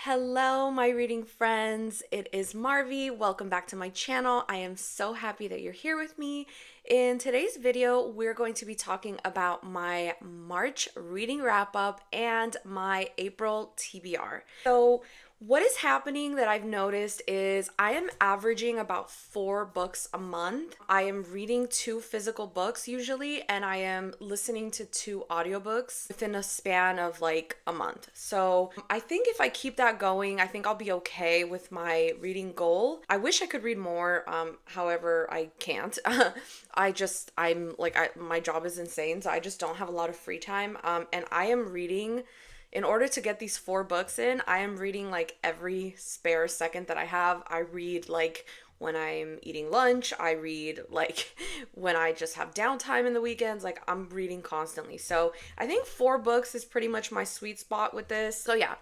Hello, my reading friends. It is Marvy. Welcome back to my channel. I am so happy that you're here with me. In today's video, we're going to be talking about my March reading wrap up and my April TBR. So, what is happening that I've noticed is I am averaging about 4 books a month. I am reading 2 physical books usually, and I am listening to 2 audiobooks within a span of like a month. So I think if I keep that going, I think I'll be okay with my reading goal. I wish I could read more, however, I can't. My job is insane, so I just don't have a lot of free time. And I am reading in order to get these 4 books in. I am reading like every spare second that I have. I read like when I'm eating lunch. I read like when I just have downtime in the weekends. Like I'm reading constantly. So I think 4 books is pretty much my sweet spot with this. So yeah,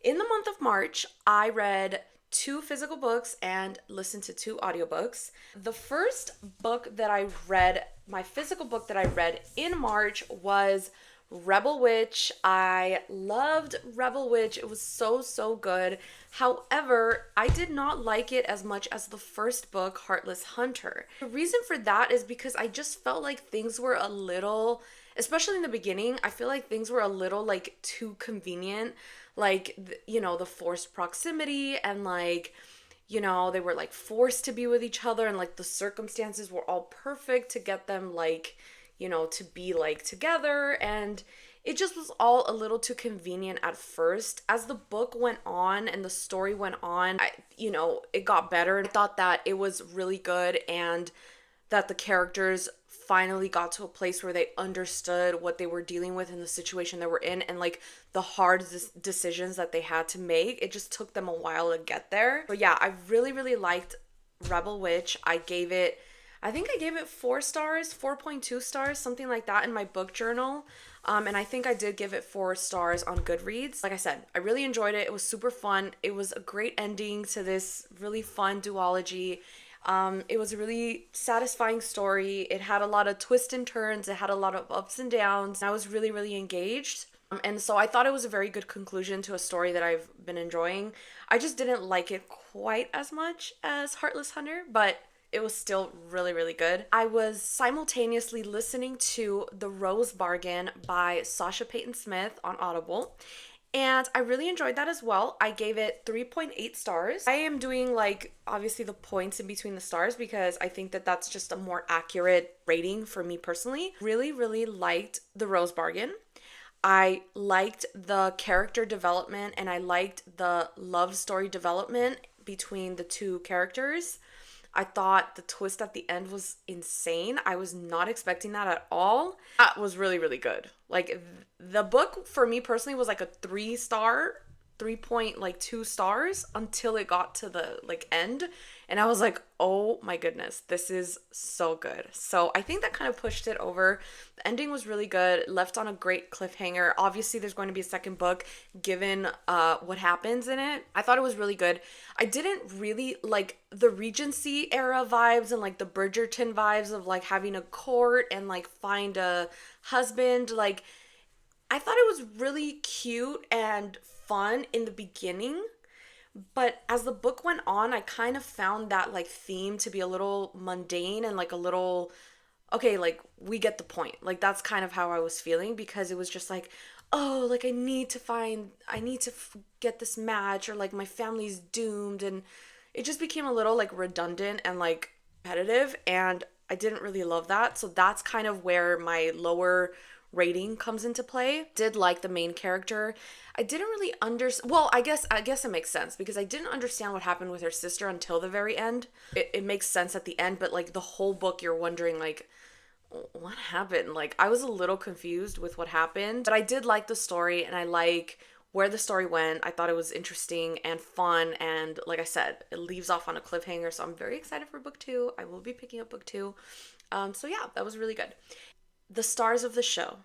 in the month of March, I read 2 physical books and listened to 2 audiobooks. The first book that I read, my physical book that I read in March was Rebel Witch. I loved Rebel Witch. It was so good. However, I did not like it as much as the first book, Heartless Hunter. The reason for that is because I just felt like things were a little, especially in the beginning, I feel like things were a little like too convenient. Like, the forced proximity and like, they were like forced to be with each other, and like the circumstances were all perfect to get them like to be like together, and it just was all a little too convenient at first. As the book went on and the story went on, it got better. I thought that it was really good and that the characters finally got to a place where they understood what they were dealing with in the situation they were in, and like the hard decisions that they had to make. It just took them a while to get there. But yeah, I really liked Rebel Witch. I think I gave it 4 stars, 4.2 stars, something like that in my book journal. And I think I did give it 4 stars on Goodreads. Like I said, I really enjoyed it. It was super fun. It was a great ending to this really fun duology. It was a really satisfying story. It had a lot of twists and turns. It had a lot of ups and downs. I was really engaged. And so I thought it was a very good conclusion to a story that I've been enjoying. I just didn't like it quite as much as Heartless Hunter, but it was still really good. I was simultaneously listening to The Rose Bargain by Sasha Payton Smith on Audible, and I really enjoyed that as well. I gave it 3.8 stars. I am doing like obviously the points in between the stars because I think that that's just a more accurate rating for me personally. Really liked The Rose Bargain. I liked the character development and I liked the love story development between the 2 characters. I thought the twist at the end was insane. I was not expecting that at all. That was really good. Like the book for me personally was like a 3 star, 3.2 stars until it got to the like end, and I was like, "Oh my goodness, this is so good." So, I think that kind of pushed it over. The ending was really good, left on a great cliffhanger. Obviously, there's going to be a second book given what happens in it. I thought it was really good. I didn't really like the Regency era vibes and like the Bridgerton vibes of like having a court and like find a husband. Like I thought it was really cute and fun in the beginning, but as the book went on, I kind of found that like theme to be a little mundane and like a little, okay, like we get the point. Like that's kind of how I was feeling, because it was just like, oh, like I need to get this match, or like my family's doomed, and it just became a little like redundant and like repetitive, and I didn't really love that. So that's kind of where my lower rating comes into play. Did like the main character. I didn't really understand. Well, I guess it makes sense because I didn't understand what happened with her sister until the very end. It makes sense at the end, but like the whole book you're wondering like what happened? Like I was a little confused with what happened, but I did like the story and I like where the story went. I thought it was interesting and fun, and like I said, it leaves off on a cliffhanger, so I'm very excited for book 2. I will be picking up book 2. So yeah, that was really good. The stars of the show.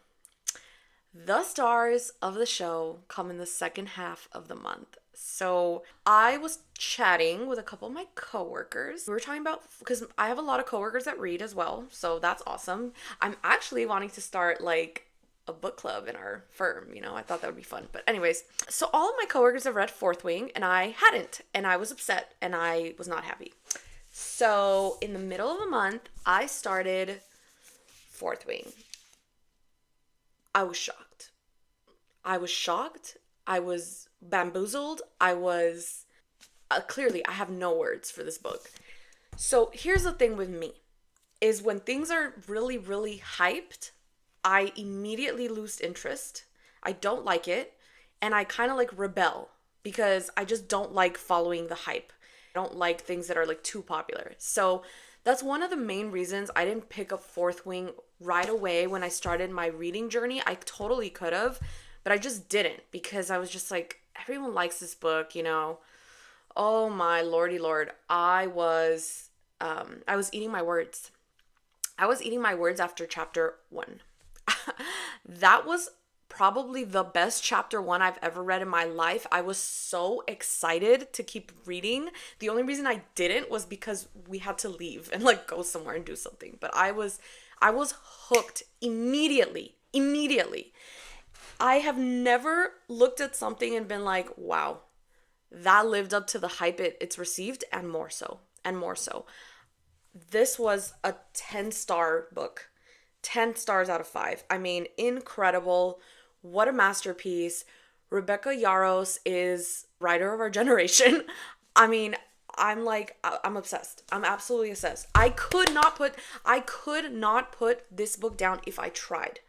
The stars of the show come in the second half of the month. So I was chatting with a couple of my coworkers. We were talking about, because I have a lot of coworkers that read as well, so that's awesome. I'm actually wanting to start like a book club in our firm. I thought that would be fun. But anyways, so all of my coworkers have read Fourth Wing and I hadn't, and I was upset and I was not happy. So in the middle of the month, I started Fourth Wing. I was shocked. I was shocked. I was bamboozled. I was clearly, I have no words for this book. So here's the thing with me is when things are really, really hyped, I immediately lose interest. I don't like it. And I kind of like rebel because I just don't like following the hype. I don't like things that are like too popular. So that's one of the main reasons I didn't pick up Fourth Wing right away when I started my reading journey. I totally could have, but I just didn't because I was just like, everyone likes this book, Oh my lordy lord. I was eating my words. I was eating my words after chapter 1. That was probably the best chapter 1 I've ever read in my life. I was so excited to keep reading. The only reason I didn't was because we had to leave and like go somewhere and do something. But I was hooked immediately. Immediately. I have never looked at something and been like, wow, that lived up to the hype it's received, and more so, and more so. This was a 10-star book. 10 stars out of 5. I mean, incredible. What a masterpiece. Rebecca Yarros is writer of our generation. I mean, I'm obsessed. I'm absolutely obsessed. I could not put this book down if I tried.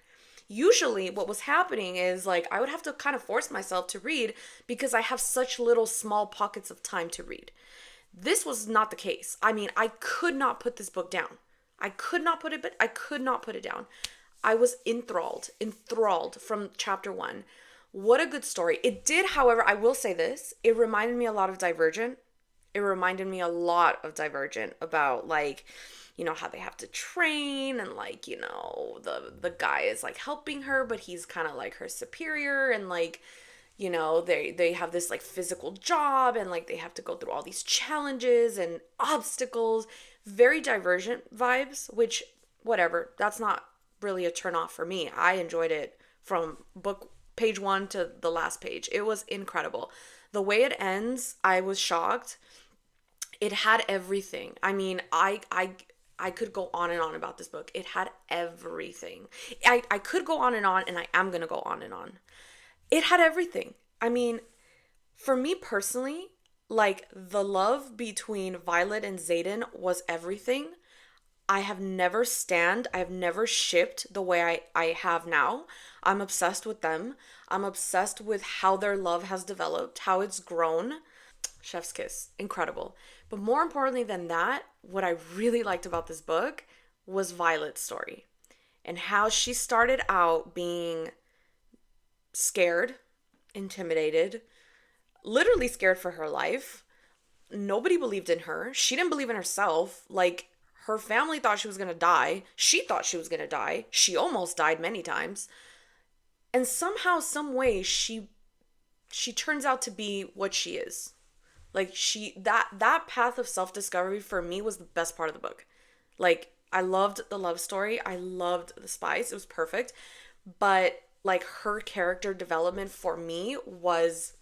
Usually what was happening is like I would have to kind of force myself to read because I have such little small pockets of time to read. This was not the case. I mean, I could not put this book down. I could not put it down. I was enthralled from chapter 1. What a good story. It did, however, I will say this, it reminded me a lot of Divergent. About like, how they have to train and like, the guy is like helping her, but he's kind of like her superior and like, they have this like physical job and like they have to go through all these challenges and obstacles. Very Divergent vibes, which whatever, that's not really a turn off for me. I enjoyed it from book page 1 to the last page. It was incredible. The way it ends, I was shocked. It had everything. I mean, I could go on and on about this book. It had everything. I could go on, and I am going to go on and on. It had everything. I mean, for me personally, like the love between Violet and Xaden was everything. I have never shipped the way I have now. I'm obsessed with them. I'm obsessed with how their love has developed, how it's grown. Chef's kiss. Incredible. But more importantly than that, what I really liked about this book was Violet's story and how she started out being scared, intimidated, literally scared for her life. Nobody believed in her. She didn't believe in herself. Like, her family thought she was going to die. She thought she was going to die. She almost died many times. And somehow, some way, she turns out to be what she is. Like, that path of self-discovery for me was the best part of the book. Like, I loved the love story. I loved the spice. It was perfect. But like, her character development for me was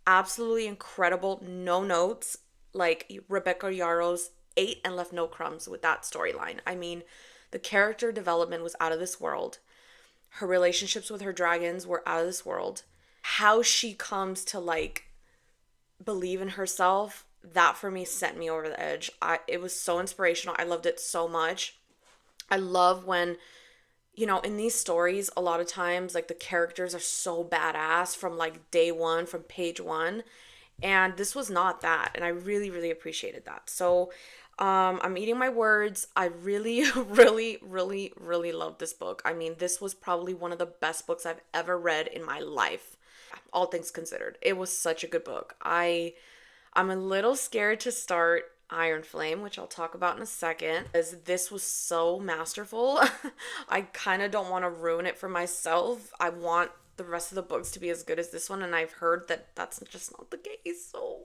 absolutely incredible. No notes. Like, Rebecca Yarros ate and left no crumbs with that storyline. I mean, the character development was out of this world. Her relationships with her dragons were out of this world. How she comes to like believe in herself, that for me sent me over the edge. It was so inspirational. I loved it so much. I love when, in these stories, a lot of times like the characters are so badass from like day 1, from page 1. And this was not that. And I really, really appreciated that. So I'm eating my words. I really, really, really, really love this book. I mean, this was probably one of the best books I've ever read in my life. All things considered. It was such a good book. I'm a little scared to start Iron Flame, which I'll talk about in a second, as this was so masterful. I kind of don't want to ruin it for myself. I want the rest of the books to be as good as this one, and I've heard that that's just not the case, so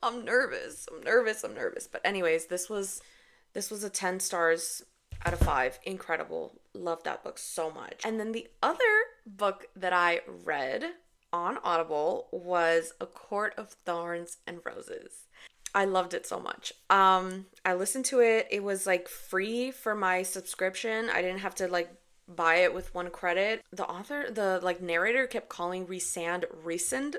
I'm nervous. But anyways, this was a 10 stars out of 5. Incredible. Love that book so much. And then the other book that I read on Audible was A Court of Thorns and Roses. I loved it so much. I listened to it. It was like free for my subscription. I didn't have to like buy it with one credit. The author, the like narrator kept calling Resand Resand.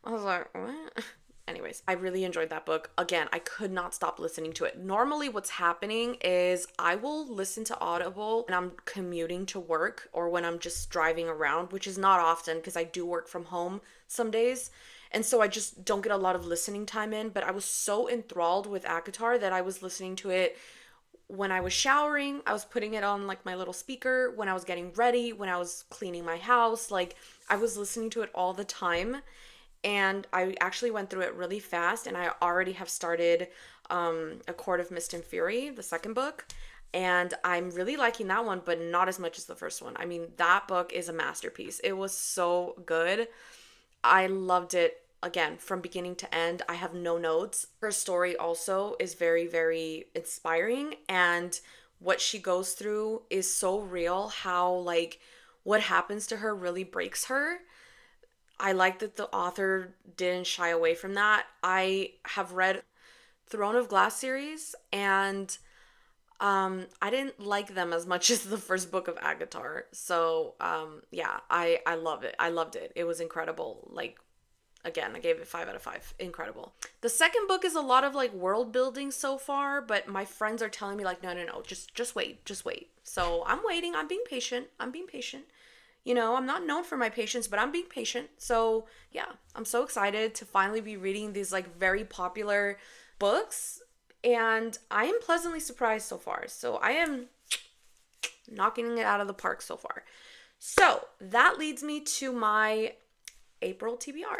I was like, what? Anyways, I really enjoyed that book. Again, I could not stop listening to it. Normally, what's happening is I will listen to Audible when I'm commuting to work or when I'm just driving around, which is not often because I do work from home some days. And so I just don't get a lot of listening time in. But I was so enthralled with ACOTAR that I was listening to it when I was showering. I was putting it on like my little speaker, when I was getting ready, when I was cleaning my house. Like I was listening to it all the time, and I actually went through it really fast, and I already have started A Court of Mist and Fury, the second book, and I'm really liking that one, but not as much as the first one. I mean, that book is a masterpiece. It was so good. I loved it again from beginning to end. I have no notes. Her story also is very, very inspiring, and what she goes through is so real. How, like, what happens to her really breaks her. I like that the author didn't shy away from that. I have read Throne of Glass series, and I didn't like them as much as the first book of Agatar. So yeah, I love it. I loved it. It was incredible. Like, again, I gave it 5 out of 5. Incredible. The second book is a lot of like world building so far, but my friends are telling me like, no, just wait, just wait. So I'm waiting. I'm being patient. I'm being patient. You know, I'm not known for my patience, but I'm being patient. So, yeah, I'm so excited to finally be reading these like very popular books, and I am pleasantly surprised so far. So, I am knocking it out of the park so far. So, that leads me to my April TBR.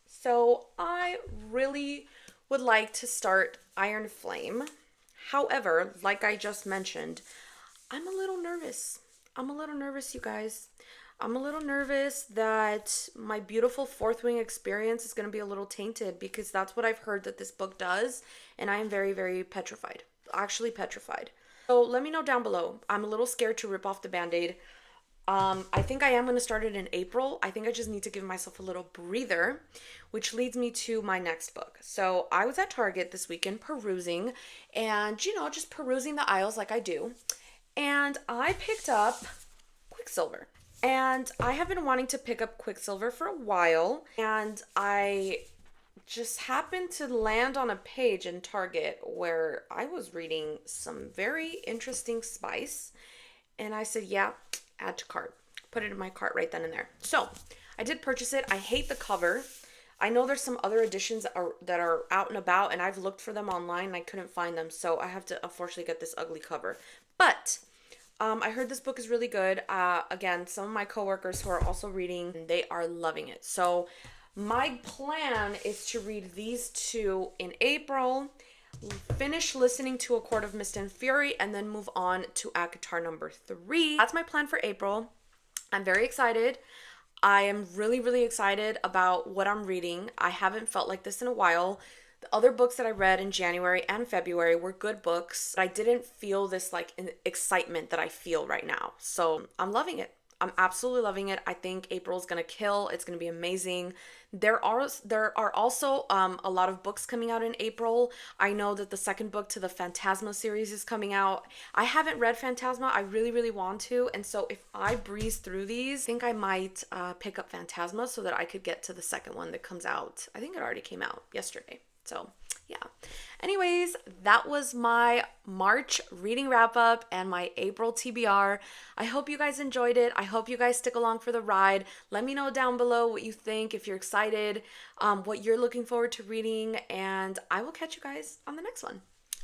So, I really would like to start Iron Flame. However, like I just mentioned, I'm a little nervous. I'm a little nervous, you guys. I'm a little nervous that my beautiful Fourth Wing experience is going to be a little tainted, because that's what I've heard that this book does, and I am very, very petrified. Actually petrified. So let me know down below. I'm a little scared to rip off the Band-Aid. I think I am going to start it in April. I think I just need to give myself a little breather, which leads me to my next book. So I was at Target this weekend perusing, and, you know, just perusing the aisles like I do. And I picked up Quicksilver. And I have been wanting to pick up Quicksilver for a while, and I just happened to land on a page in Target where I was reading some very interesting spice, and I said, yeah, add to cart. Put it in my cart right then and there. So I did purchase it. I hate the cover. I know there's some other editions that are out and about, and I've looked for them online and I couldn't find them, so I have to unfortunately get this ugly cover. But I heard this book is really good. Again, some of my coworkers who are also reading, they are loving it. So my plan is to read these two in April, finish listening to A Court of Mist and Fury, and then move on to ACOTAR number 3. That's my plan for April. I'm very excited. I am really, really excited about what I'm reading. I haven't felt like this in a while. The other books that I read in January and February were good books, but I didn't feel this like excitement that I feel right now. So I'm loving it. I'm absolutely loving it. I think April's gonna kill. It's gonna be amazing. There are also a lot of books coming out in April. I know that the second book to the Phantasma series is coming out. I haven't read Phantasma. I really, really want to. And so if I breeze through these, I think I might pick up Phantasma so that I could get to the second one that comes out. I think it already came out yesterday. So, yeah. Anyways, that was my March reading wrap up and my April TBR. I hope you guys enjoyed it. I hope you guys stick along for the ride. Let me know down below what you think, if you're excited, what you're looking forward to reading, and I will catch you guys on the next one.